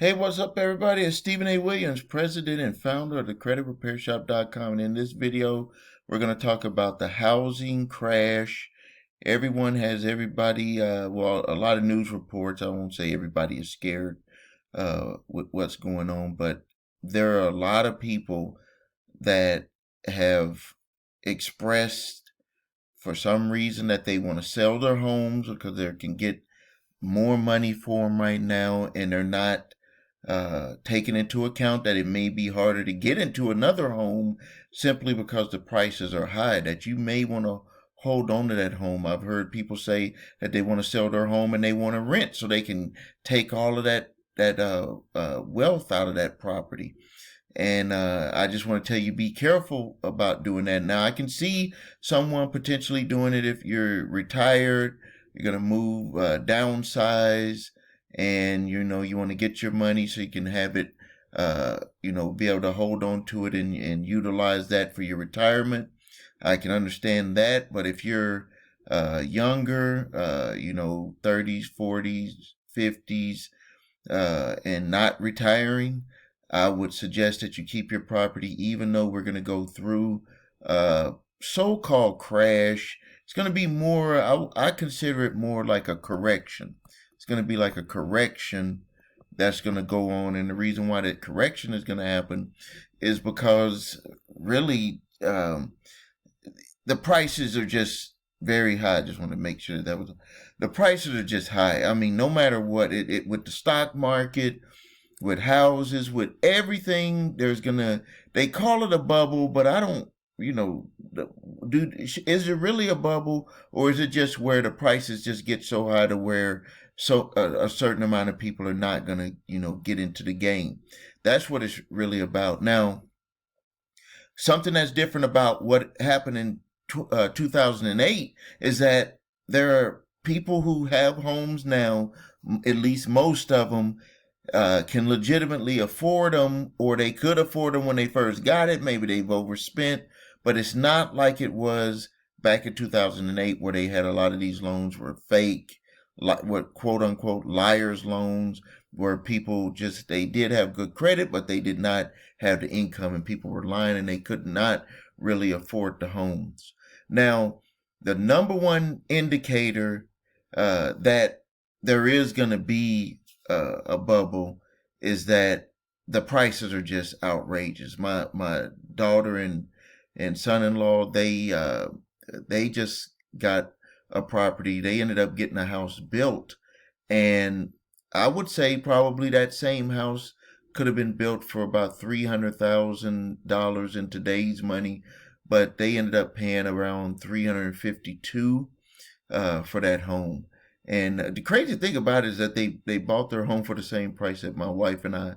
Hey, what's up, everybody? It's Stephen A. Williams, president and founder of the creditrepairshop.com. And in this video, we're going to talk about the housing crash. Everyone has everybody, well, a lot of news reports. I won't say everybody is scared with what's going on, but there are a lot of people that have expressed for some reason that they want to sell their homes because they can get more money for them right now, and they're not taking into account that it may be harder to get into another home simply because the prices are high, that you may want to hold on to that home. I've heard people say that they want to sell their home and they want to rent so they can take all of that wealth out of that property. And I just want to tell you, be careful about doing that. Now, I can see someone potentially doing it if you're retired, you're going to move, downsize, and you want to get your money so you can have it, be able to hold on to it and utilize that for your retirement. I can understand that. But if you're younger, 30s, 40s, 50s, and not retiring, I would suggest that you keep your property, even though we're going to go through so-called crash. It's going to be more, I consider it more like a correction. It's going to be like a correction that's going to go on. And the reason why that correction is going to happen is because really the prices are just very high. I just want to make sure the prices are just high. I mean, no matter what, it with the stock market, with houses, with everything, they call it a bubble, but I don't, is it really a bubble, or is it just where the prices just get so high to where a certain amount of people are not going to, get into the game? That's what it's really about. Now, something that's different about what happened in 2008 is that there are people who have homes now, at least most of them, can legitimately afford them, or they could afford them when they first got it. Maybe they've overspent, but it's not like it was back in 2008 where they had a lot of these loans were fake, what quote unquote liars loans, where people they did have good credit, but they did not have the income, and people were lying and they could not really afford the homes. Now, the number one indicator that there is going to be a bubble is that the prices are just outrageous. My daughter and son-in-law, they just got a property. They ended up getting a house built, and I would say probably that same house could have been built for about $300,000 in today's money, but they ended up paying around $352 for that home. And the crazy thing about it is that they bought their home for the same price that my wife and I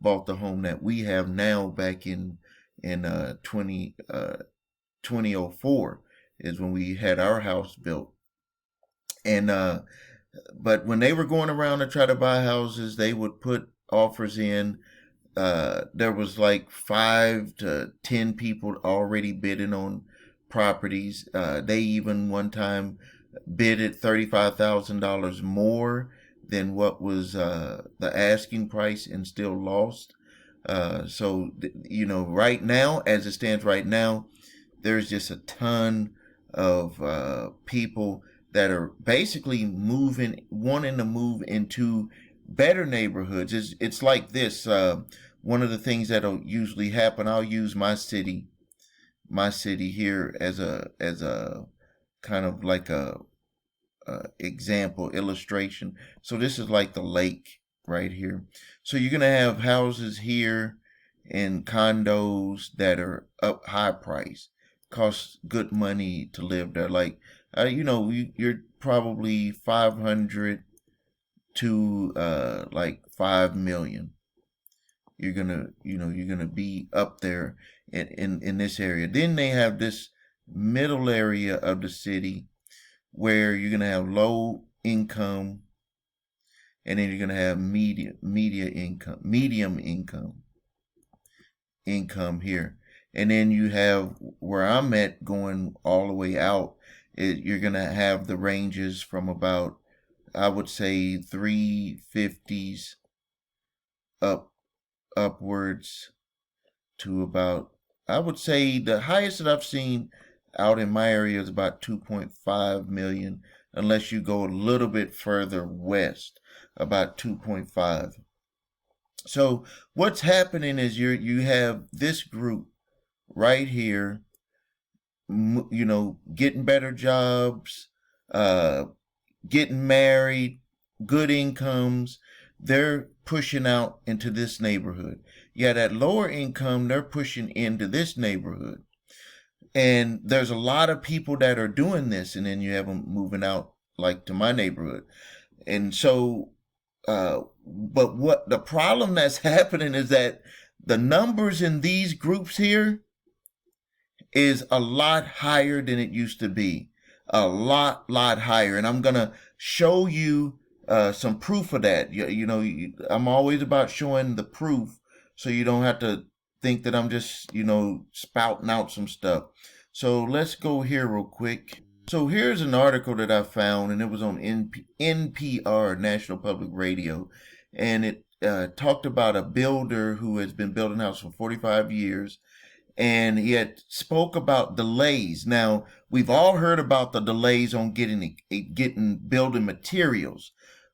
bought the home that we have now back in 2004 is when we had our house built. And but when they were going around to try to buy houses, they would put offers in. There was like 5 to 10 people already bidding on properties. They even one time bid at $35,000 more than what was the asking price and still lost. So right now, as it stands right now, there's just a ton of people that are basically wanting to move into better neighborhoods. It's like this. One of the things that'll usually happen, I'll use my city here as a kind of like a example illustration. So this is like the lake right here. So you're gonna have houses here and condos that are up high price, cost good money to live there. Like you're probably 500 to like 5 million. You're gonna be up there in this area. Then they have this middle area of the city where you're gonna have low income, and then you're gonna have medium income here, and then you have where I'm at going all the way out. You're gonna have the ranges from about, I would say, 350s up upwards to about, I would say the highest that I've seen out in my area is about 2.5 million, unless you go a little bit further west, about 2.5. So what's happening is you have this group right here, getting better jobs, uh, getting married, good incomes. They're pushing out into this neighborhood. Yet at lower income, they're pushing into this neighborhood. And there's a lot of people that are doing this, and then you have them moving out like to my neighborhood. And so, but what the problem that's happening is that the numbers in these groups here is a lot higher than it used to be. A lot higher. And I'm going to show you some proof of that. I'm always about showing the proof so you don't have to think that I'm just, spouting out some stuff. So let's go here real quick. So here's an article that I found, and it was on NPR, National Public Radio, and it talked about a builder who has been building houses for 45 years, and he had spoke about delays. Now, we've all heard about the delays on getting building materials,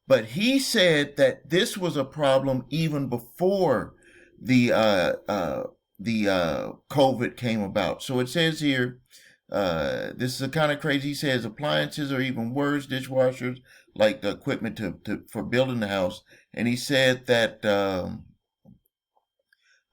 but he said that this was a problem even before the COVID came about. So it says here, this is kind of crazy. He says appliances are even worse, dishwashers, like the equipment for building the house. And he said that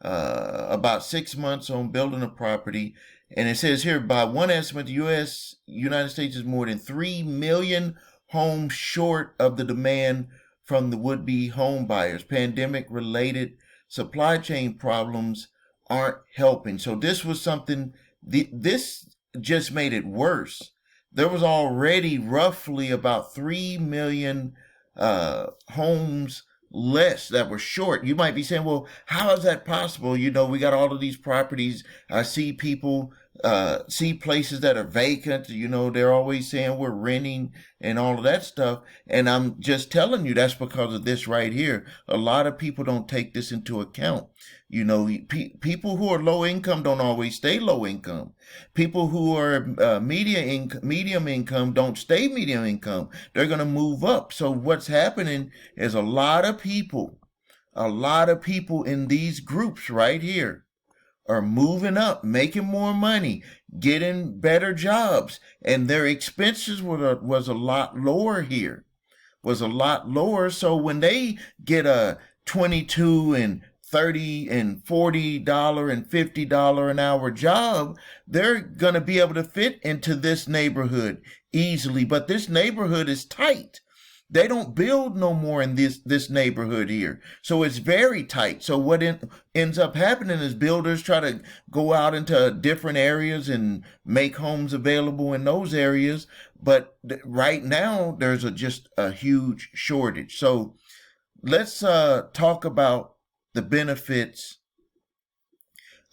about 6 months on building a property. And it says here, by one estimate, the United States is more than 3 million homes short of the demand from the would-be home buyers. Pandemic-related supply chain problems aren't helping. So this was something, this just made it worse. There was already roughly about 3 million homes less that were short. You might be saying, well, how is that possible? We got all of these properties. I see people, see places that are vacant. They're always saying we're renting and all of that stuff. And I'm just telling you that's because of this right here. A lot of people don't take this into account. People who are low income don't always stay low income. People who are medium income don't stay medium income. They're going to move up. So what's happening is a lot of people in these groups right here are moving up, making more money, getting better jobs, and their expenses was a lot lower here. Was a lot lower. So when they get a 22 and $30 and $40 and $50 an hour job, they're going to be able to fit into this neighborhood easily. But this neighborhood is tight. They don't build no more in this neighborhood here. So it's very tight. So what ends up happening is builders try to go out into different areas and make homes available in those areas. But right now, there's just a huge shortage. So let's talk about the benefits.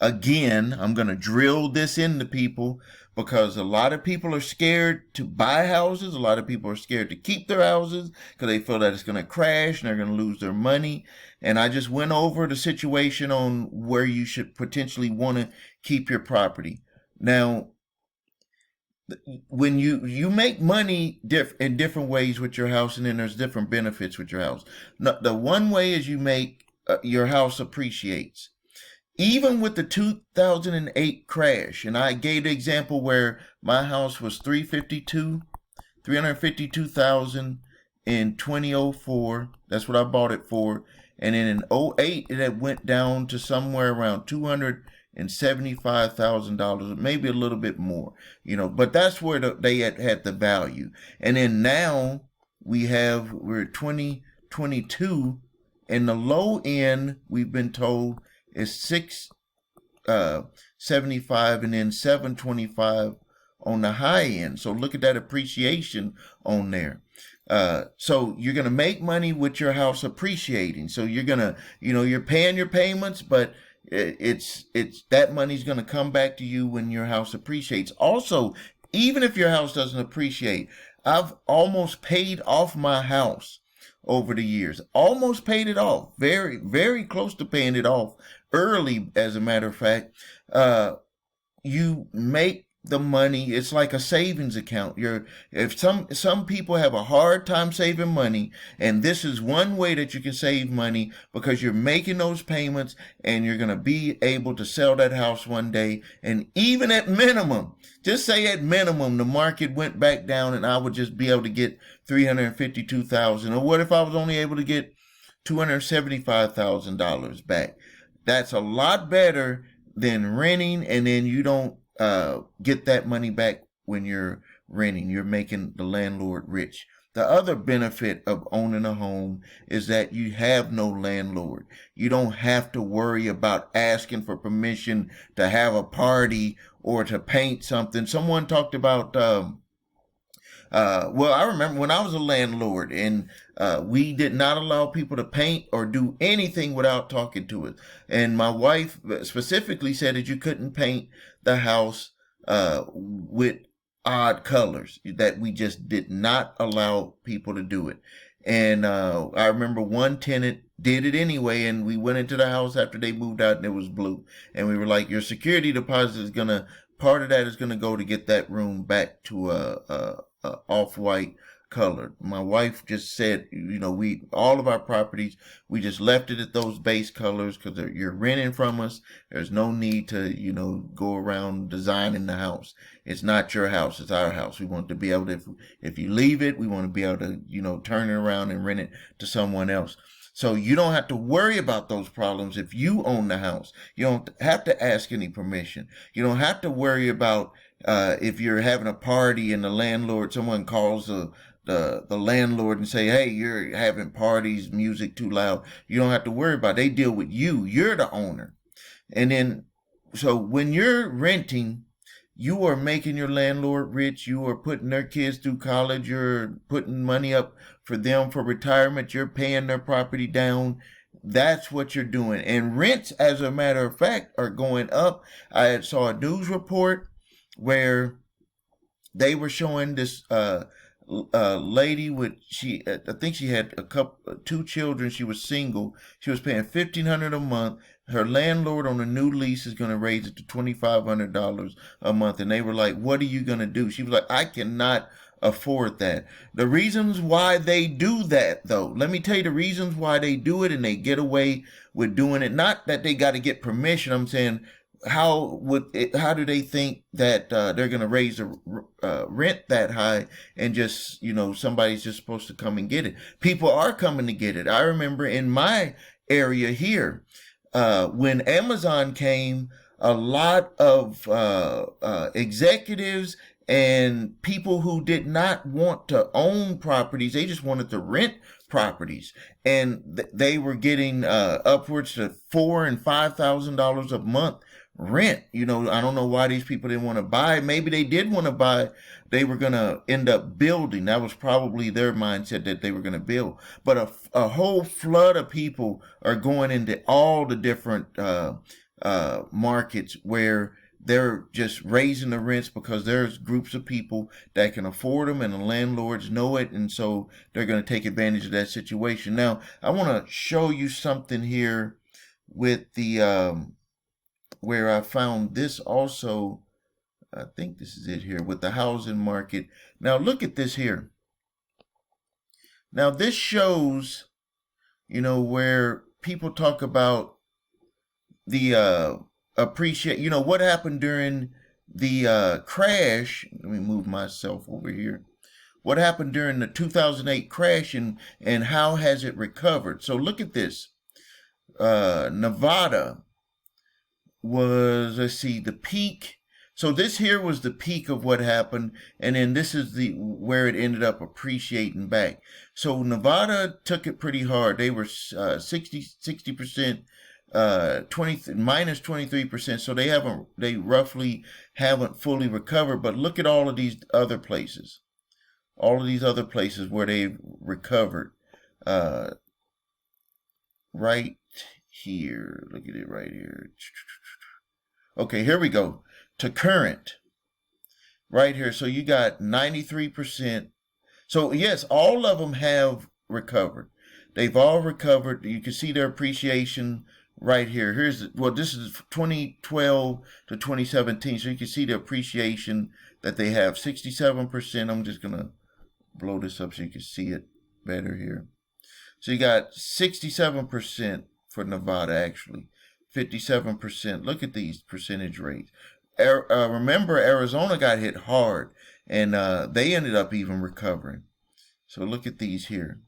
Again, I'm going to drill this into people because a lot of people are scared to buy houses. A lot of people are scared to keep their houses because they feel that it's going to crash and they're going to lose their money. And I just went over the situation on where you should potentially want to keep your property. Now, when you make money in different ways with your house, and then there's different benefits with your house. Now, the one way is you make your house appreciates. Even with the 2008 crash, and I gave the example where my house was $352,000 in 2004. That's what I bought it for. And then in 2008, it had went down to somewhere around $275,000, maybe a little bit more, but that's where they had the value. And then now we're 2022, and the low end, we've been told, is 675 and then 725 on the high end. So look at that appreciation on there. So you're going to make money with your house appreciating. So you're going to, you're paying your payments, but it's that money's going to come back to you when your house appreciates. Also, even if your house doesn't appreciate, I've almost paid off my house over the years. Almost paid it off. Very, very close to paying it off early, as a matter of fact. You make the money. It's like a savings account. If some people have a hard time saving money, and this is one way that you can save money, because you're making those payments and you're going to be able to sell that house one day. And even at minimum, just say at minimum, the market went back down and I would just be able to get $352,000. Or what if I was only able to get $275,000 back? That's a lot better than renting, and then you don't get that money back when you're renting. You're making the landlord rich. The other benefit of owning a home is that you have no landlord. You don't have to worry about asking for permission to have a party or to paint something. Someone talked about well, I remember when I was a landlord, and we did not allow people to paint or do anything without talking to us. And my wife specifically said that you couldn't paint the house with odd colors, that we just did not allow people to do it. And I remember one tenant did it anyway, and we went into the house after they moved out and it was blue. And we were like, your security deposit is going to, part of that is going to go to get that room back to a off-white color. My wife just said, all of our properties, we just left it at those base colors because you're renting from us. There's no need to, go around designing the house. It's not your house. It's our house. We want to be able to, if you leave it, we want to be able to, turn it around and rent it to someone else. So you don't have to worry about those problems if you own the house. You don't have to ask any permission. You don't have to worry about if you're having a party and the landlord, someone calls the landlord and say, hey, you're having parties, music too loud. You don't have to worry about it. They deal with you. You're the owner. And then, so when you're renting, you are making your landlord rich. You are putting their kids through college. You're putting money up for them for retirement. You're paying their property down. That's what you're doing. And rents, as a matter of fact, are going up. I saw a news report where they were showing this lady with, I think she had two children. She was single. She was paying $1,500 a month. Her landlord on a new lease is going to raise it to $2,500 a month. And they were like, what are you going to do? She was like, I cannot afford that. The reasons why they do that, though, let me tell you the reasons why they do it, and they get away with doing it. Not that they got to get permission. I'm saying, how do they think that they're going to raise the rent that high, and just, somebody's just supposed to come and get it? People are coming to get it. I remember in my area here, when Amazon came, a lot of executives and people who did not want to own properties, they just wanted to rent properties, and they were getting upwards to $4,000 and $5,000 a month rent. I don't know why these people didn't want to buy. Maybe they did want to buy. They were going to end up building. That was probably their mindset, that they were going to build. But a whole flood of people are going into all the different markets where they're just raising the rents because there's groups of people that can afford them, and the landlords know it, and so they're going to take advantage of that situation. Now, I want to show you something here with the where I found this also. I think this is it here with the housing market. Now, look at this here. Now, this shows, where people talk about the appreciate, what happened during the crash. Let me move myself over here. What happened during the 2008 crash, and how has it recovered? So look at this. Nevada was, let's see, the peak. So this here was the peak of what happened, and then this is where it ended up appreciating back. So Nevada took it pretty hard. They were 60%, minus 23%. So they roughly haven't fully recovered. But look at all of these other places. All of these other places where they've recovered. Right here. Look at it right here. Okay, here we go. To current. Right here. So you got 93%. So yes, all of them have recovered. They've all recovered. You can see their appreciation right here. This is 2012 to 2017. So you can see the appreciation that they have, 67%. I'm just going to blow this up so you can see it better here. So you got 67% for Nevada, actually. 57%. Look at these percentage rates. Remember, Arizona got hit hard, and they ended up even recovering. So look at these here.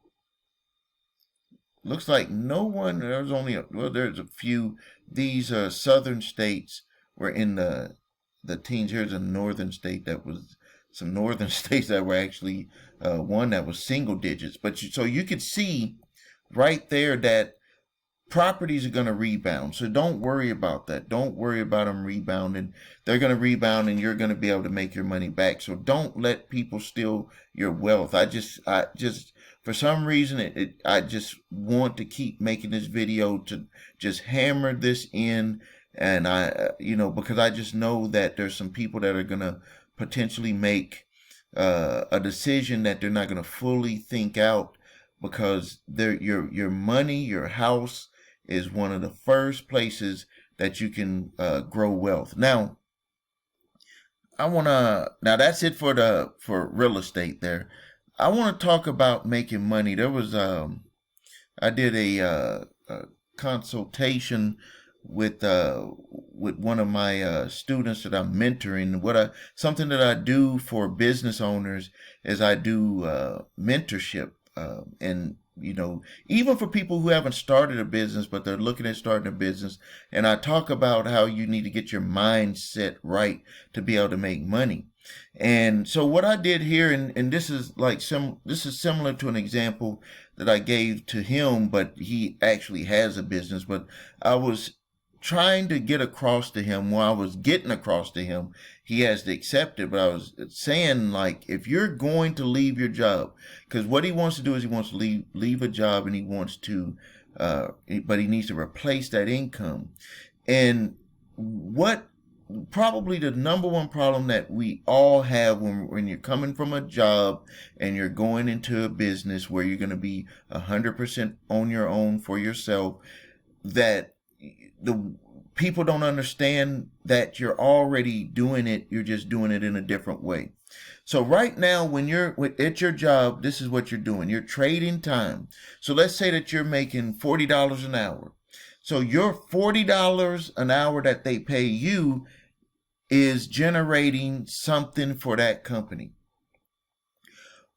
Looks like no one, there's a few. These southern states were in the teens. Here's a northern state that was, some northern states that were actually one that was single digits. But so you could see right there that properties are going to rebound. So don't worry about that. Don't worry about them rebounding. They're going to rebound and you're going to be able to make your money back. So don't let people steal your wealth. I just for some reason, I just want to keep making this video to just hammer this in. And because I just know that there's some people that are going to potentially make a decision that they're not going to fully think out, because your money, your house is one of the first places that you can grow wealth. Now that's it for real estate there. I want to talk about making money. There was I did a consultation with one of my students that I'm mentoring. Something that I do for business owners is I do mentorship, and even for people who haven't started a business but they're looking at starting a business. And I talk about how you need to get your mindset right to be able to make money. And so what I did here, and this is similar to an example that I gave to him, but he actually has a business. But I was trying to get across to him, while I was getting across to him, he has to accept it. But I was saying, like, if you're going to leave your job, because what he wants to do is he wants to leave a job, and he wants to, but he needs to replace that income. And probably the number one problem that we all have when you're coming from a job and you're going into a business where you're going to be 100% on your own for yourself, that the people don't understand that you're already doing it. You're just doing it in a different way. So right now, when you're at your job, this is what you're doing. You're trading time. So let's say that you're making $40 an hour. So your $40 an hour that they pay you is generating something for that company.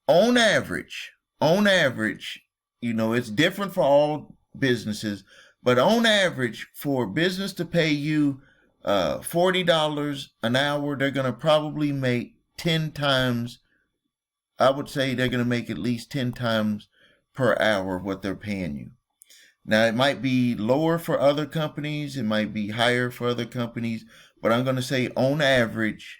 On average, it's different for all businesses, but on average, for a business to pay you $40 an hour, they're going to probably make 10 times. I would say they're going to make at least 10 times per hour what they're paying you. Now, it might be lower for other companies. It might be higher for other companies. But I'm going to say, on average,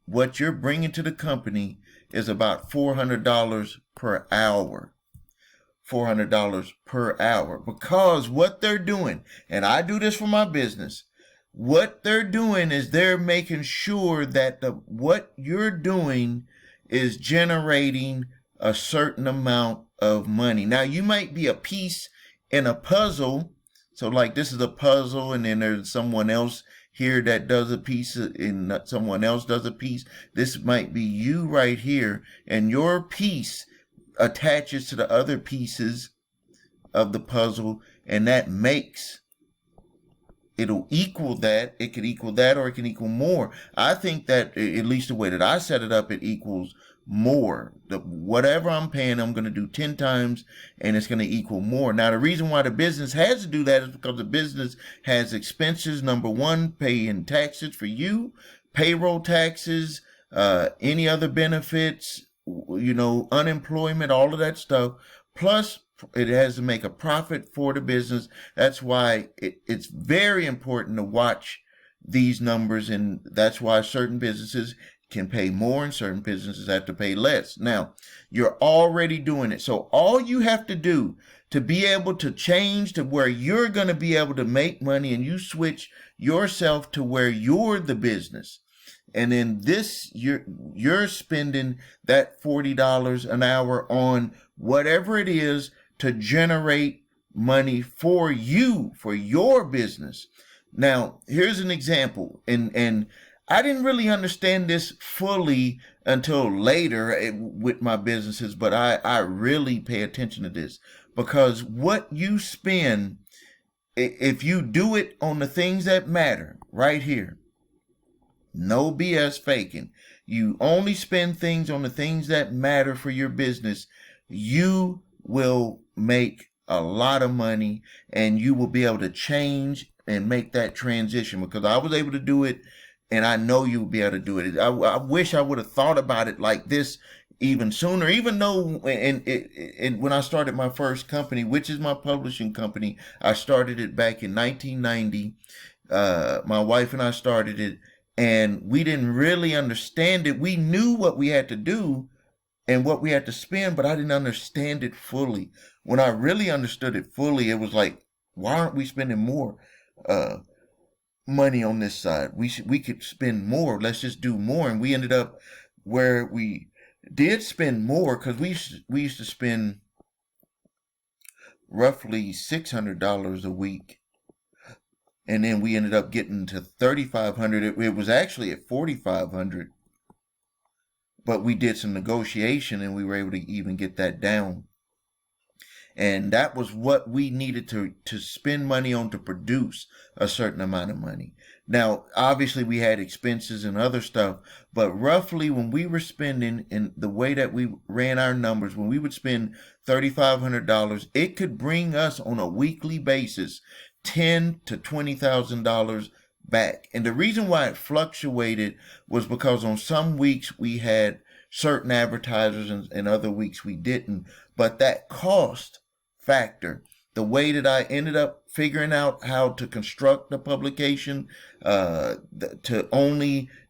what you're bringing to the company is about $400 per hour. $400 per hour. Because what they're doing, and I do this for my business, what they're doing is they're making sure that what you're doing is generating a certain amount of money. Now, you might be a piece in a puzzle. So like, this is a puzzle, and then there's someone else here that does a piece, and someone else does a piece. This might be you right here, and your piece attaches to the other pieces of the puzzle, and that makes, it'll equal that. It could equal that, or it can equal more. I think that, at least the way that I set it up, it equals more. Whatever I'm paying, I'm going to do 10 times, and it's going to equal more. Now, the reason why the business has to do that is because the business has expenses. Number one, paying taxes for you, payroll taxes, any other benefits, unemployment, all of that stuff. Plus, it has to make a profit for the business. That's why it's very important to watch these numbers, and that's why certain businesses can pay more and certain businesses have to pay less. Now, you're already doing it. So all you have to do to be able to change to where you're going to be able to make money, and you switch yourself to where you're the business, and then you're spending that $40 an hour on whatever it is to generate money for you, for your business. Now, here's an example, and I didn't really understand this fully until later with my businesses, but I really pay attention to this because what you spend, if you do it on the things that matter right here, no BS faking. You only spend things on the things that matter for your business. You will make a lot of money and you will be able to change and make that transition because I was able to do it and I know you'll be able to do it. I wish I would have thought about it like this even sooner, even though and when I started my first company, which is my publishing company, I started it back in 1990. My wife and I started it and we didn't really understand it. We knew what we had to do and what we had to spend, but I didn't understand it fully. When I really understood it fully, it was like, why aren't we spending more money on this side? We could spend more. Let's just do more. And we ended up where we did spend more because we used to spend roughly $600 a week. And then we ended up getting to $3,500. It was actually at $4,500. But we did some negotiation and we were able to even get that down. And that was what we needed to spend money on to produce a certain amount of money. Now, obviously we had expenses and other stuff, but roughly when we were spending in the way that we ran our numbers, when we would spend $3,500, it could bring us on a weekly basis $10,000 to $20,000 back. And the reason why it fluctuated was because on some weeks we had certain advertisers and other weeks we didn't. But that cost factor, the way that I ended up figuring out how to construct the publication, I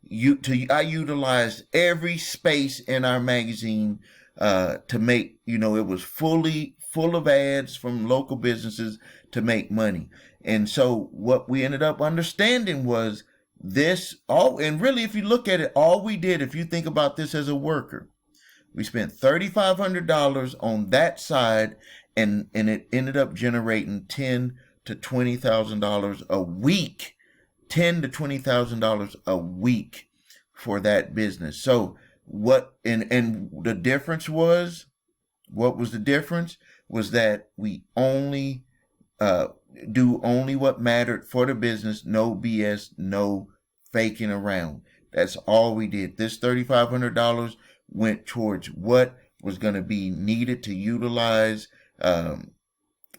utilized every space in our magazine to make, it was fully full of ads from local businesses to make money. And so what we ended up understanding was and really if you look at it, all we did, if you think about this as a worker, we spent $3,500 on that side and it ended up generating $10,000 to $20,000 a week. $10,000 to $20,000 a week for that business. So what the difference was, what was the difference? Was that we only do only what mattered for the business, no BS, no faking around. That's all we did. This $3,500 went towards what was going to be needed to utilize,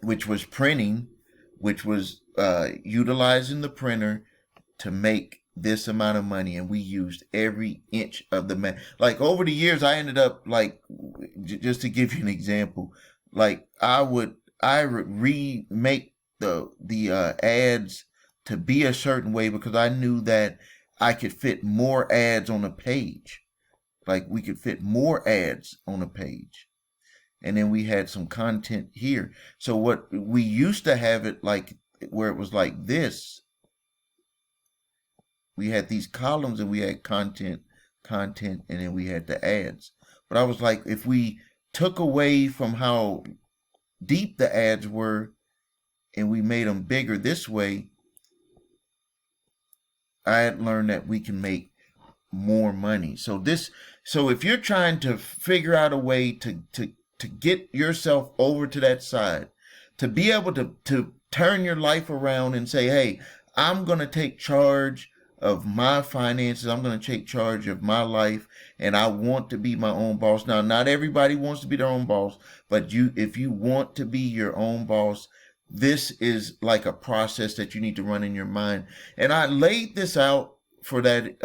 which was printing, which was utilizing the printer to make this amount of money. And we used every inch of the like over the years, I ended up like, just to give you an example, like I would remake the ads to be a certain way because I knew that I could fit more ads on a page. Like we could fit more ads on a page. And then we had some content here. So what we used to have it like where it was like this. We had these columns and we had content, and then we had the ads. But I was like, if we took away from how deep the ads were and we made them bigger this way, I had learned that we can make more money. So if you're trying to figure out a way to get yourself over to that side, to be able to turn your life around and say, hey, I'm going to take charge of my finances. I'm going to take charge of my life and I want to be my own boss. Now, not everybody wants to be their own boss, but if you want to be your own boss, this is like a process that you need to run in your mind. And I laid this out for that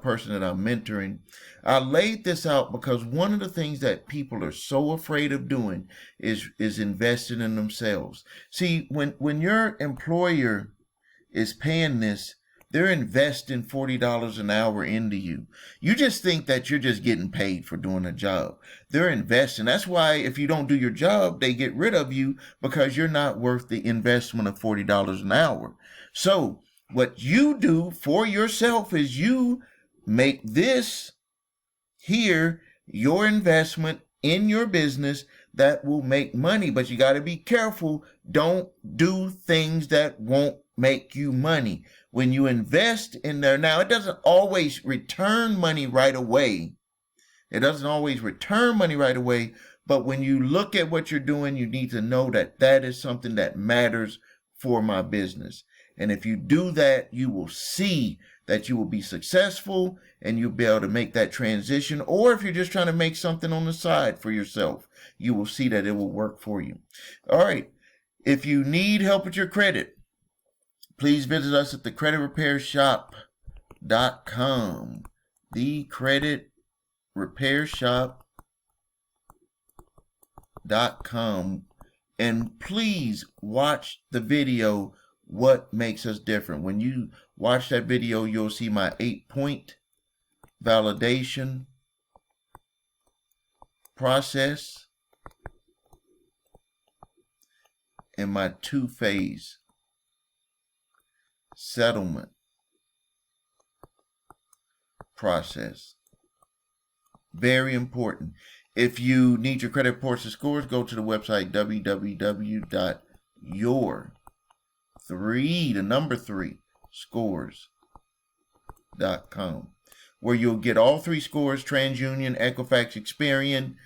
person that I'm mentoring. I laid this out because one of the things that people are so afraid of doing is investing in themselves. See, when your employer is paying this, they're investing $40 an hour into you. You just think that you're just getting paid for doing a job. They're investing. That's why if you don't do your job, they get rid of you because you're not worth the investment of $40 an hour. So what you do for yourself is you make this here your investment in your business, that will make money, but you got to be careful. Don't do things that won't make you money. When you invest in there, now it doesn't always return money right away. It doesn't always return money right away, but when you look at what you're doing, you need to know that that is something that matters for my business. And if you do that, you will see that you will be successful and you'll be able to make that transition. Or if you're just trying to make something on the side for yourself, you will see that it will work for you. All right. If you need help with your credit, please visit us at thecreditrepairshop.com. thecreditrepairshop.com. And please watch the video, What Makes Us Different. When you watch that video, you'll see my 8-point validation process and my 2-phase settlement process. Very important. If you need your credit reports and scores, go to the website www.your3scores.com, where you'll get all 3 scores: TransUnion, Equifax, Experian,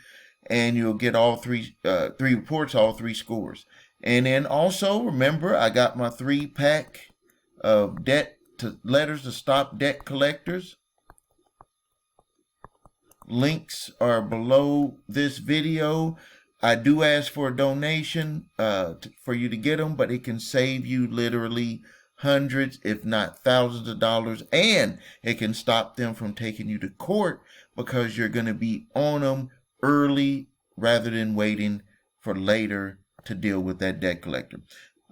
and you'll get all 3 reports, all 3 scores. And then also remember, I got my 3-pack of letters to stop debt collectors. Links are below this video. I do ask for a donation for you to get them, but it can save you literally hundreds, if not thousands of dollars, and it can stop them from taking you to court because you're going to be on them early rather than waiting for later to deal with that debt collector.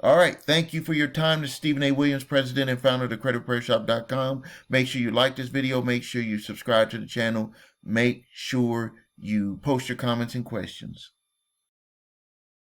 All right. Thank you for your time. This is Stephen A. Williams, president and founder of thecreditrepairshop.com. Make sure you like this video. Make sure you subscribe to the channel. Make sure you post your comments and questions.